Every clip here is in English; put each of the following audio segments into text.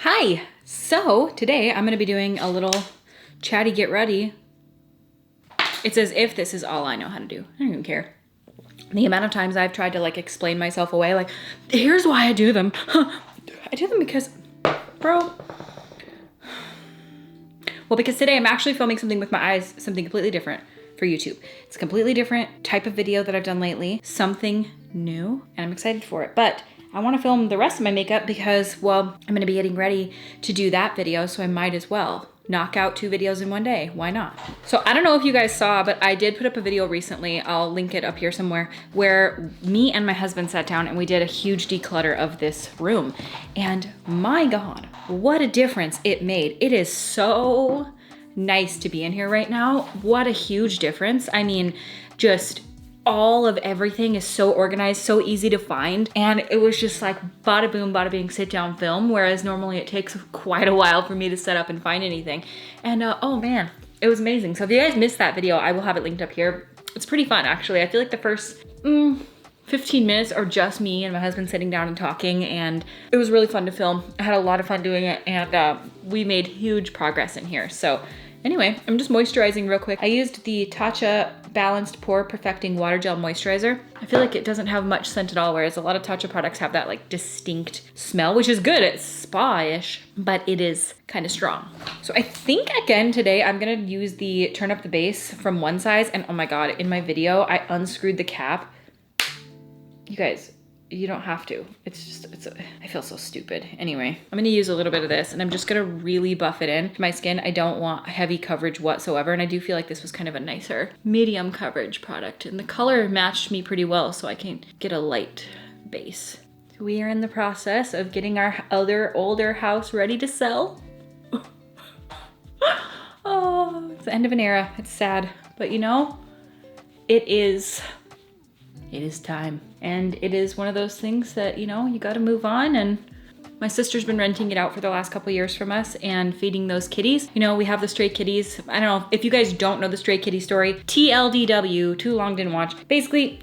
Hi! So today I'm gonna be doing a little chatty get ready. It's as if this is all I know how to do. I don't even care. The amount of times I've tried to like explain myself away, like, here's why I do them. I do them because, bro. Well, because today I'm actually filming something with my eyes, something completely different for YouTube. It's a completely different type of video that I've done lately, something new, and I'm excited for it. But I want to film the rest of my makeup because, well, I'm going to be getting ready to do that video, so I might as well knock out 2 videos in one day. Why not? So I don't know if you guys saw, but I did put up a video recently, I'll link it up here somewhere, where me and my husband sat down and we did a huge declutter of this room. And my God, what a difference it made. It is so nice to be in here right now. What a huge difference. I mean, just all of everything is so organized, so easy to find. And it was just like bada boom, bada bing, sit down film. Whereas normally it takes quite a while for me to set up and find anything. And oh man, it was amazing. So if you guys missed that video, I will have it linked up here. It's pretty fun actually. I feel like the first 15 minutes are just me and my husband sitting down and talking, and it was really fun to film. I had a lot of fun doing it, and we made huge progress in here. So anyway, I'm just moisturizing real quick. I used the Tatcha Balanced Pore Perfecting Water Gel Moisturizer. I feel like it doesn't have much scent at all, whereas a lot of Tatcha products have that like distinct smell, which is good. It's spa-ish, but it is kind of strong. So I think again today I'm gonna use the Turn Up the Base from One Size, and oh my God, in my video, I unscrewed the cap. You guys, you don't have to. It's just, I feel so stupid. Anyway, I'm gonna use a little bit of this and I'm just gonna really buff it in to my skin. I don't want heavy coverage whatsoever. And I do feel like this was kind of a nicer medium coverage product. And the color matched me pretty well, so I can get a light base. We are in the process of getting our other older house ready to sell. Oh, it's the end of an era. It's sad, but you know, it is time. And it is one of those things that, you know, you got to move on. And my sister's been renting it out for the last couple years from us and feeding those kitties. You know, we have the stray kitties. I don't know if you guys don't know the stray kitty story. TLDW, too long didn't watch. Basically,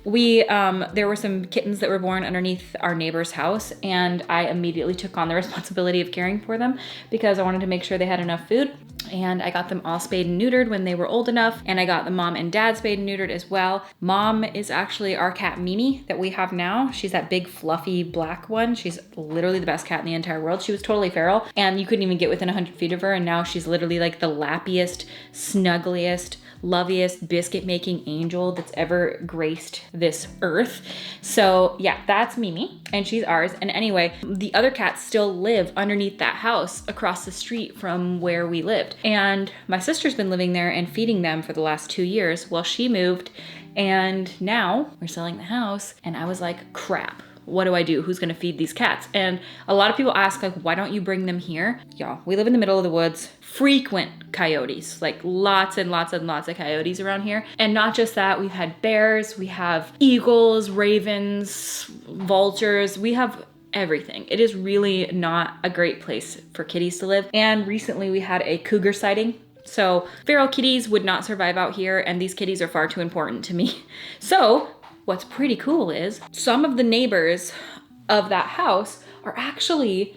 there were some kittens that were born underneath our neighbor's house, and I immediately took on the responsibility of caring for them because I wanted to make sure they had enough food. And I got them all spayed and neutered when they were old enough, and I got the mom and dad spayed and neutered as well. Mom is actually our cat Mimi that we have now. She's that big fluffy black one. She's literally the best cat in the entire world. She was totally feral and you couldn't even get within 100 feet of her, and now she's literally like the lappiest, snuggliest, loviest biscuit making angel that's ever graced this earth. So yeah, that's Mimi and she's ours. And anyway, the other cats still live underneath that house across the street from where we lived. And my sister's been living there and feeding them for the last 2 years. Well, she moved and now we're selling the house, and I was like, crap. What do I do? Who's gonna feed these cats? And a lot of people ask, like, why don't you bring them here? Y'all, we live in the middle of the woods. Frequent coyotes, like lots and lots and lots of coyotes around here. And not just that, we've had bears, we have eagles, ravens, vultures, we have everything. It is really not a great place for kitties to live. And recently we had a cougar sighting. So feral kitties would not survive out here, and these kitties are far too important to me. So what's pretty cool is some of the neighbors of that house are actually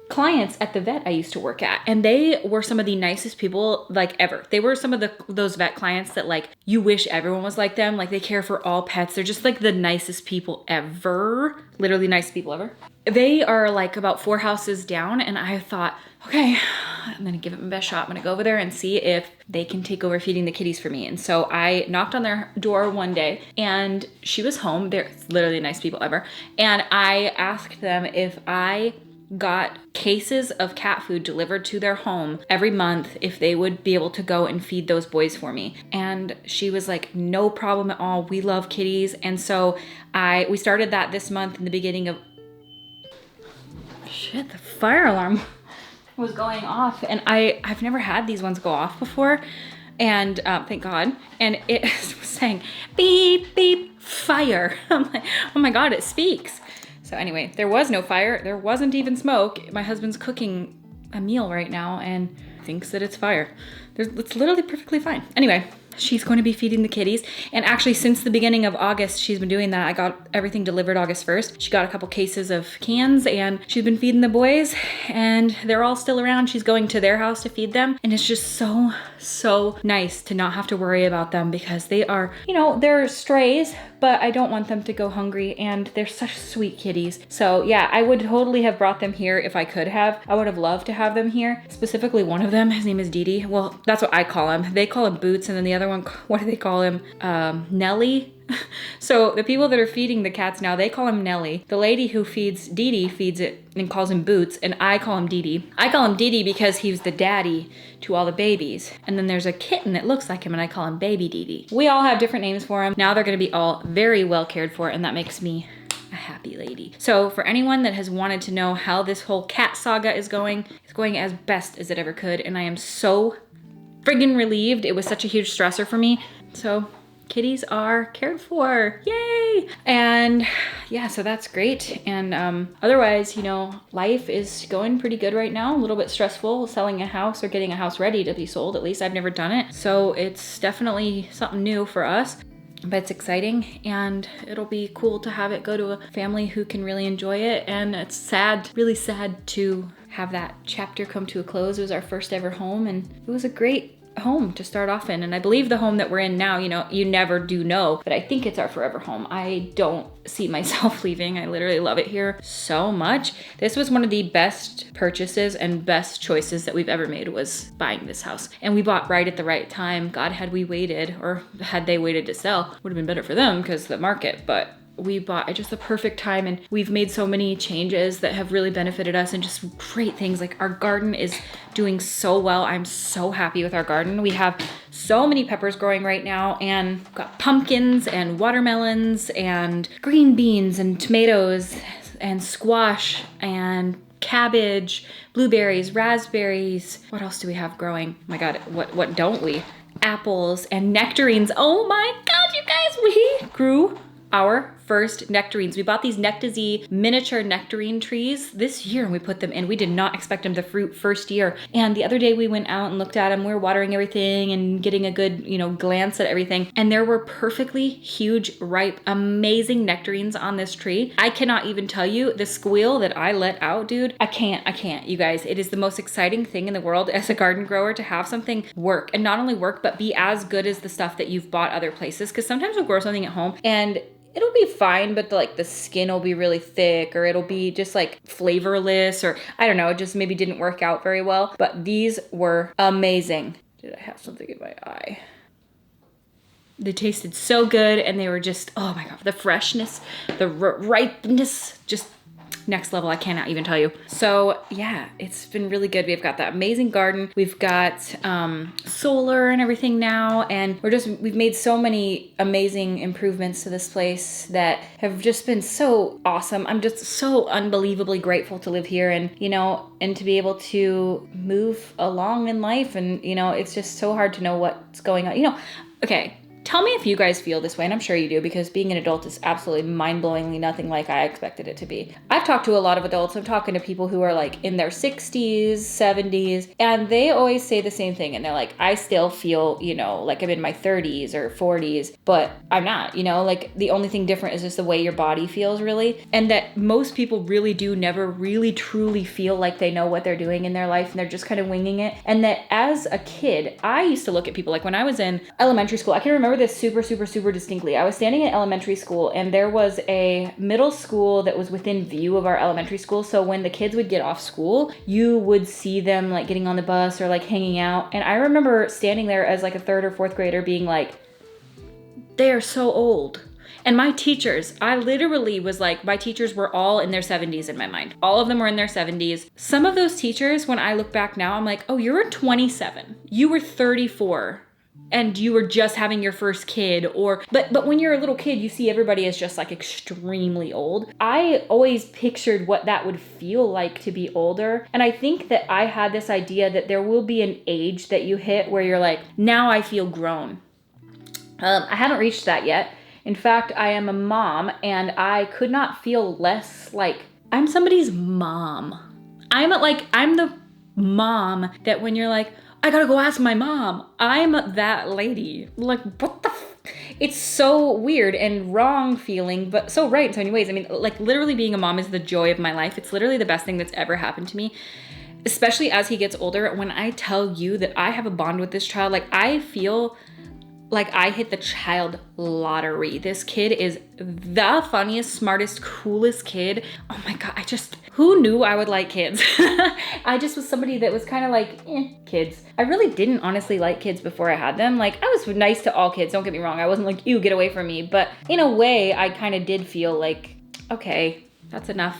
clients at the vet I used to work at, and they were some of the nicest people like ever. They were some of those vet clients that like you wish everyone was like them. Like they care for all pets. They're just like the nicest people ever. Literally nicest people ever. They are like about 4 houses down, and I thought, okay, I'm gonna give it my best shot. I'm gonna go over there and see if they can take over feeding the kitties for me. And so I knocked on their door one day and she was home. They're literally the nice people ever. And I asked them if I got cases of cat food delivered to their home every month, if they would be able to go and feed those boys for me. And she was like, no problem at all. We love kitties. And so we started that this month in the beginning of, shit, the fire alarm was going off, and I've never had these ones go off before, and thank God. And it was saying beep beep fire. I'm like, oh my God, it speaks. So anyway, there was no fire, there wasn't even smoke. My husband's cooking a meal right now and thinks that it's fire. It's literally perfectly fine. Anyway, she's going to be feeding the kitties. And actually since the beginning of August, she's been doing that. I got everything delivered August 1st. She got a couple cases of cans and she's been feeding the boys and they're all still around. She's going to their house to feed them. And it's just so nice to not have to worry about them because they are, you know, they're strays, but I don't want them to go hungry and they're such sweet kitties. So yeah, I would totally have brought them here if I could have. I would have loved to have them here. Specifically one of them, his name is Dee Dee. Well, that's what I call him. They call him Boots, and then the other one, what do they call him? Nelly. So the people that are feeding the cats now, they call him Nelly. The lady who feeds Dee Dee feeds it and calls him Boots, and I call him Dee Dee. I call him Dee Dee because he's the daddy to all the babies. And then there's a kitten that looks like him and I call him Baby Dee Dee. We all have different names for him. Now they're gonna be all very well cared for, and that makes me a happy lady. So for anyone that has wanted to know how this whole cat saga is going, it's going as best as it ever could, and I am so friggin' relieved. It was such a huge stressor for me. So kitties are cared for, yay! And yeah, so that's great. And otherwise, you know, life is going pretty good right now. A little bit stressful selling a house or getting a house ready to be sold. At least I've never done it. So it's definitely something new for us. But it's exciting and it'll be cool to have it go to a family who can really enjoy it. And it's sad, really sad to have that chapter come to a close. It was our first ever home and it was a great home to start off in. And I believe the home that we're in now, you know, you never do know, but I think it's our forever home. I don't see myself leaving. I literally love it here so much. This was one of the best purchases and best choices that we've ever made, was buying this house. And we bought right at the right time. God, had we waited, or had they waited to sell, would have been better for them because of the market, but we bought at just the perfect time, and we've made so many changes that have really benefited us and just great things. Like our garden is doing so well. I'm so happy with our garden. We have so many peppers growing right now, and we've got pumpkins and watermelons and green beans and tomatoes and squash and cabbage, blueberries, raspberries. What else do we have growing? Oh my God, what don't we? Apples and nectarines. Oh my God, you guys, we grew our first nectarines. We bought these Nectazee miniature nectarine trees this year and we put them in. We did not expect them to fruit first year. And the other day we went out and looked at them. We were watering everything and getting a good, you know, glance at everything. And there were perfectly huge, ripe, amazing nectarines on this tree. I cannot even tell you the squeal that I let out, dude. I can't, you guys. It is the most exciting thing in the world as a garden grower to have something work, and not only work, but be as good as the stuff that you've bought other places. Because sometimes we'll grow something at home and it'll be fine, but the skin will be really thick, or it'll be just like flavorless, or I don't know, it just maybe didn't work out very well. But these were amazing. Did I have something in my eye? They tasted so good, and they were just, oh my God, the freshness, the ripeness, just next level. I cannot even tell you. So yeah, it's been really good. We've got that amazing garden. We've got solar and everything now, and we've made so many amazing improvements to this place that have just been so awesome. I'm just so unbelievably grateful to live here, and you know, and to be able to move along in life. And you know, it's just so hard to know what's going on. You know, okay, tell me if you guys feel this way, and I'm sure you do, because being an adult is absolutely mind-blowingly nothing like I expected it to be. I've talked to a lot of adults. I'm talking to people who are like in their 60s, 70s, and they always say the same thing. And they're like, I still feel, you know, like I'm in my 30s or 40s, but I'm not, you know, like the only thing different is just the way your body feels, really. And that most people really do never really truly feel like they know what they're doing in their life, and they're just kind of winging it. And that as a kid, I used to look at people, like when I was in elementary school, I can remember this super distinctly. I was standing in elementary school, and there was a middle school that was within view of our elementary school. So when the kids would get off school, you would see them like getting on the bus or like hanging out. And I remember standing there as like a 3rd or 4th grader being like, they are so old. And my teachers, I literally was like, my teachers were all in their 70s in my mind. All of them were in their 70s. Some of those teachers, when I look back now, I'm like, oh, you were 27. You were 34. And you were just having your first kid, but when you're a little kid, you see everybody as just like extremely old. I always pictured what that would feel like to be older. And I think that I had this idea that there will be an age that you hit where you're like, now I feel grown. I haven't reached that yet. In fact, I am a mom, and I could not feel less like I'm somebody's mom. I'm the mom that when you're like, I gotta go ask my mom. I'm that lady. Like, what the it's so weird and wrong feeling, but so right in so many ways. I mean, like literally being a mom is the joy of my life. It's literally the best thing that's ever happened to me, especially as he gets older. When I tell you that I have a bond with this child, like I feel like I hit the child lottery. This kid is the funniest, smartest, coolest kid. Oh my God, who knew I would like kids? I just was somebody that was kind of like, kids. I really didn't honestly like kids before I had them. Like I was nice to all kids, don't get me wrong. I wasn't like, ew, get away from me. But in a way, I kind of did feel like, okay, that's enough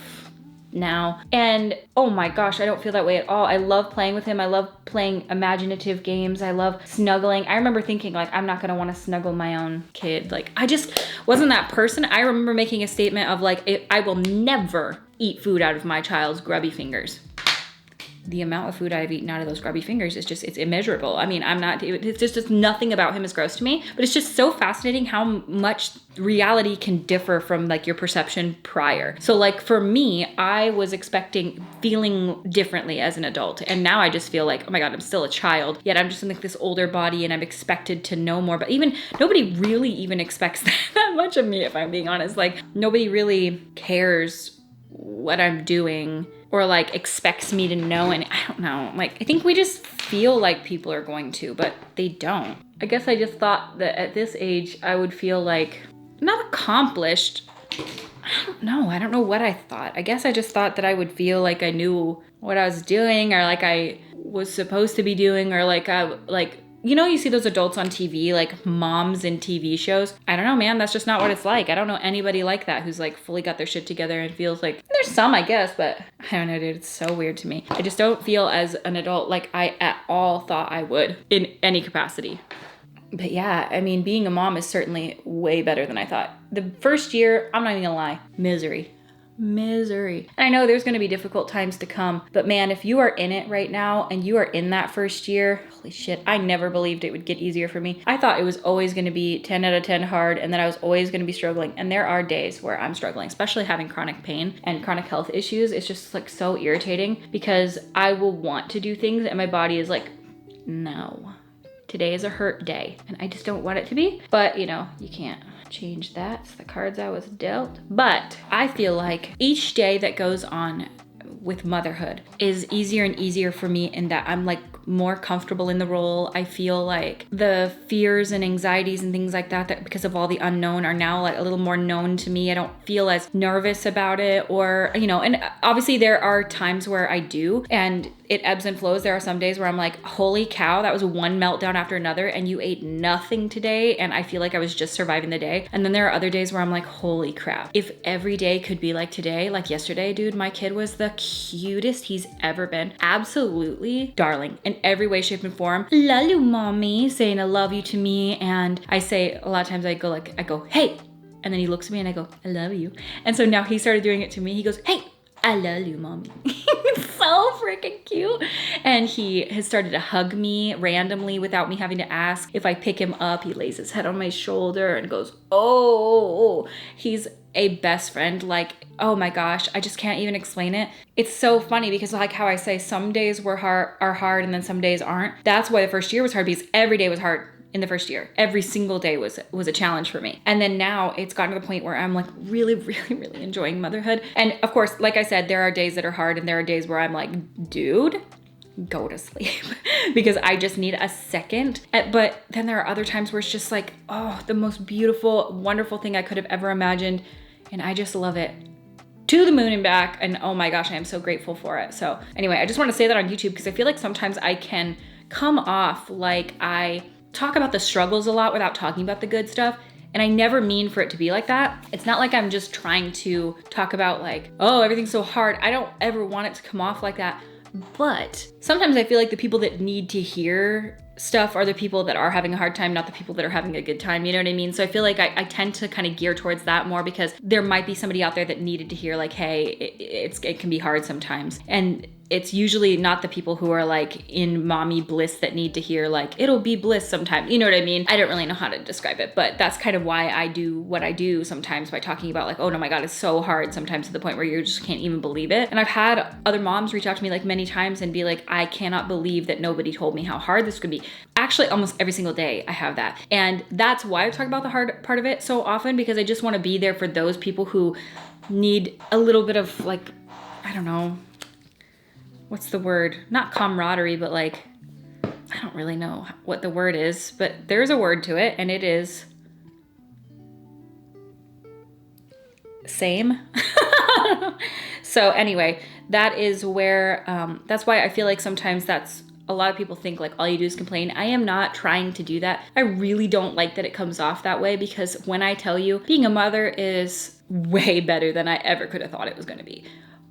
now. And oh my gosh, I don't feel that way at all. I love playing with him. I love playing imaginative games. I love snuggling. I remember thinking like, I'm not gonna wanna snuggle my own kid. Like I just wasn't that person. I remember making a statement of like, I will never eat food out of my child's grubby fingers. The amount of food I've eaten out of those grubby fingers is just, it's immeasurable. I mean, it's just nothing about him is gross to me, but it's just so fascinating how much reality can differ from like your perception prior. So like for me, I was expecting feeling differently as an adult. And now I just feel like, oh my God, I'm still a child, yet I'm just in like this older body and I'm expected to know more, but even nobody really even expects that much of me, if I'm being honest. Like nobody really cares what I'm doing or like expects me to know. And I don't know, like, I think we just feel like people are going to, but they don't. I guess I just thought that at this age, I would feel like not accomplished. I don't know what I thought. I guess I just thought that I would feel like I knew what I was doing or like I was supposed to be doing or like you know, you see those adults on TV, like moms in TV shows. I don't know, man, that's just not what it's like. I don't know anybody like that who's like fully got their shit together and feels like, there's some, I guess, but I don't know, dude, it's so weird to me. I just don't feel as an adult like I at all thought I would in any capacity. But yeah, I mean, being a mom is certainly way better than I thought. The first year, I'm not even gonna lie, misery. And I know there's going to be difficult times to come, but man, if you are in it right now and you are in that first year, holy shit, I never believed it would get easier for me. I thought it was always going to be 10 out of 10 hard and that I was always going to be struggling. And there are days where I'm struggling, especially having chronic pain and chronic health issues. It's just like so irritating because I will want to do things and my body is like, no, today is a hurt day. And I just don't want it to be, but you know, you can't change that. It's the cards I was dealt. But I feel like each day that goes on with motherhood is easier and easier for me in that I'm like more comfortable in the role. I feel like the fears and anxieties and things like that because of all the unknown are now like a little more known to me. I don't feel as nervous about it or, you know, and obviously there are times where I do and it ebbs and flows. There are some days where I'm like, holy cow, that was one meltdown after another and you ate nothing today. And I feel like I was just surviving the day. And then there are other days where I'm like, holy crap. If every day could be like today, like yesterday, dude, my kid was the cutest he's ever been. Absolutely darling in every way, shape, and form. Love you, mommy, saying I love you to me. And I say, a lot of times I go, hey. And then he looks at me and I go, I love you. And so now he started doing it to me. He goes, hey, I love you, mommy. It's so freaking cute. And he has started to hug me randomly without me having to ask. If I pick him up, he lays his head on my shoulder and goes, oh, he's a best friend. Like, oh my gosh, I just can't even explain it. It's so funny because like how I say some days are hard and then some days aren't. That's why the first year was hard because every day was hard. In the first year, every single day was a challenge for me. And then now it's gotten to the point where I'm like really, really, really enjoying motherhood. And of course, like I said, there are days that are hard and there are days where I'm like, dude, go to sleep because I just need a second. But then there are other times where it's just like, oh, the most beautiful, wonderful thing I could have ever imagined. And I just love it to the moon and back. And oh my gosh, I am so grateful for it. So anyway, I just want to say that on YouTube because I feel like sometimes I can come off like I talk about the struggles a lot without talking about the good stuff. And I never mean for it to be like that. It's not like I'm just trying to talk about like, oh, everything's so hard. I don't ever want it to come off like that. But sometimes I feel like the people that need to hear stuff are the people that are having a hard time, not the people that are having a good time. You know what I mean? So I feel like I tend to kind of gear towards that more because there might be somebody out there that needed to hear like, hey, it can be hard sometimes. And it's usually not the people who are like in mommy bliss that need to hear like, it'll be bliss sometime. You know what I mean? I don't really know how to describe it, but that's kind of why I do what I do sometimes by talking about like, oh no, my God, it's so hard sometimes to the point where you just can't even believe it. And I've had other moms reach out to me like many times and be like, I cannot believe that nobody told me how hard this could be. Actually, almost every single day I have that. And that's why I talk about the hard part of it so often, because I just want to be there for those people who need a little bit of like, I don't know, what's the word? Not camaraderie, but like, I don't really know what the word is, but there's a word to it, and it is same. So anyway, that is where, that's why I feel like sometimes that's, a lot of people think like all you do is complain. I am not trying to do that. I really don't like that it comes off that way, because when I tell you being a mother is way better than I ever could have thought it was going to be.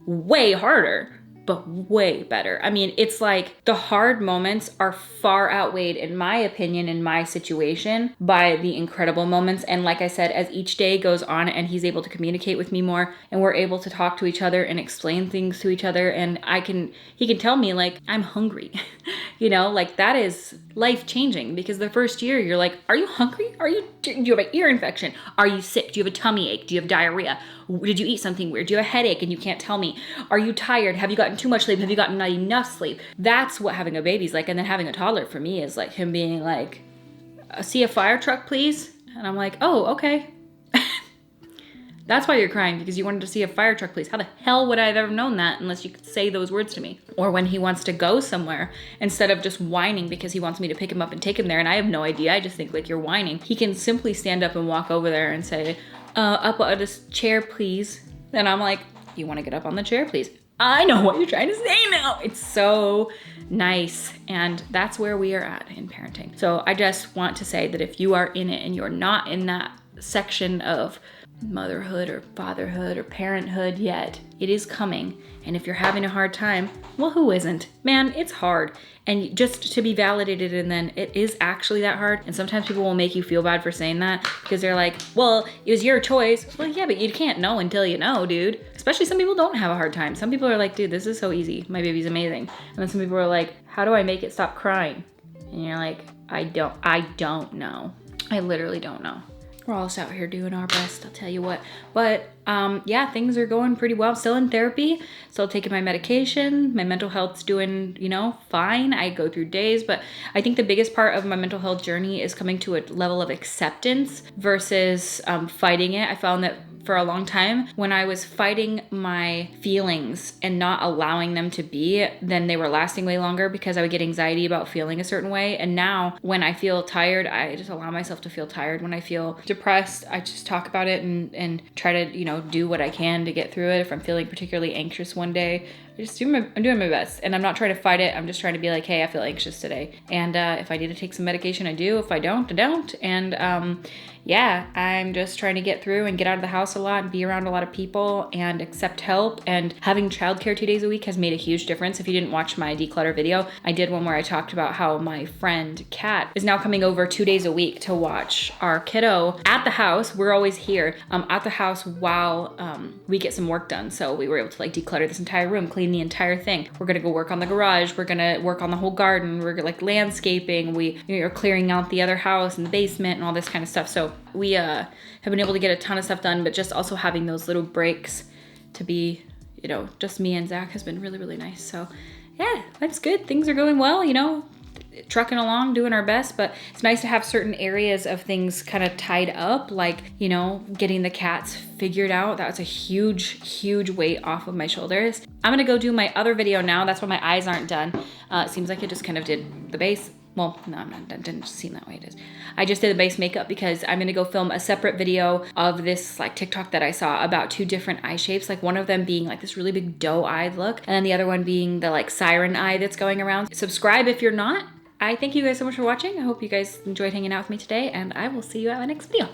Way harder, but way better. I mean, it's like the hard moments are far outweighed, in my opinion, in my situation, by the incredible moments. And like I said, as each day goes on and he's able to communicate with me more, and we're able to talk to each other and explain things to each other, and he can tell me like, I'm hungry, you know, like that is life changing, because the first year you're like, are you hungry? Do you have an ear infection? Are you sick? Do you have a tummy ache? Do you have diarrhea? Did you eat something weird? Do you have a headache and you can't tell me? Are you tired? Have you gotten too much sleep? Have you gotten not enough sleep? That's what having a baby's like. And then having a toddler for me is like him being like, see a fire truck, please? And I'm like, oh, okay. That's why you're crying, because you wanted to see a fire truck, please. How the hell would I have ever known that unless you could say those words to me? Or when he wants to go somewhere, instead of just whining because he wants me to pick him up and take him there, and I have no idea, I just think like you're whining, he can simply stand up and walk over there and say, up on this chair, please. Then I'm like, you want to get up on the chair, please? I know what you're trying to say now. It's so nice. And that's where we are at in parenting. So I just want to say that if you are in it and you're not in that section of motherhood or fatherhood or parenthood yet, it is coming. And if you're having a hard time, well, who isn't? Man, it's hard. And just to be validated, and then it is actually that hard. And sometimes people will make you feel bad for saying that, because they're like, well, it was your choice. Well, yeah, but you can't know until you know, dude. Especially some people don't have a hard time. Some people are like, dude, this is so easy. My baby's amazing. And then some people are like, how do I make it stop crying? And you're like, I don't know. I literally don't know. We're all just out here doing our best, I'll tell you what. But yeah, things are going pretty well. Still in therapy, still taking my medication. My mental health's doing, you know, fine. I go through days, but I think the biggest part of my mental health journey is coming to a level of acceptance versus fighting it. I found that for a long time, when I was fighting my feelings and not allowing them to be, then they were lasting way longer, because I would get anxiety about feeling a certain way. And now when I feel tired, I just allow myself to feel tired. When I feel depressed, I just talk about it and try to, you know, do what I can to get through it. If I'm feeling particularly anxious one day, I'm doing my best, and I'm not trying to fight it. I'm just trying to be like, hey, I feel anxious today. And if I need to take some medication, I do. If I don't, I don't. And yeah, I'm just trying to get through and get out of the house a lot and be around a lot of people and accept help. And having childcare 2 days a week has made a huge difference. If you didn't watch my declutter video, I did one where I talked about how my friend Kat is now coming over 2 days a week to watch our kiddo at the house. We're always here at the house while we get some work done. So we were able to like declutter this entire room, clean the entire thing. We're gonna go work on the garage. We're gonna work on the whole garden. We're like landscaping. We are clearing out the other house and the basement and all this kind of stuff. So we have been able to get a ton of stuff done, but just also having those little breaks to be, you know, just me and Zach has been really, really nice. So yeah, that's good. Things are going well, you know, trucking along, doing our best, but it's nice to have certain areas of things kind of tied up, like, you know, getting the cats figured out. That was a huge, huge weight off of my shoulders. I'm gonna go do my other video now. That's why my eyes aren't done. It seems like I just kind of did the base. Well, no, it didn't seem that way. It is. I just did the base makeup because I'm gonna go film a separate video of this like TikTok that I saw about 2 different eye shapes. Like one of them being like this really big doe-eyed look, and then the other one being the like siren eye that's going around. Subscribe if you're not. I thank you guys so much for watching. I hope you guys enjoyed hanging out with me today, and I will see you at my next video.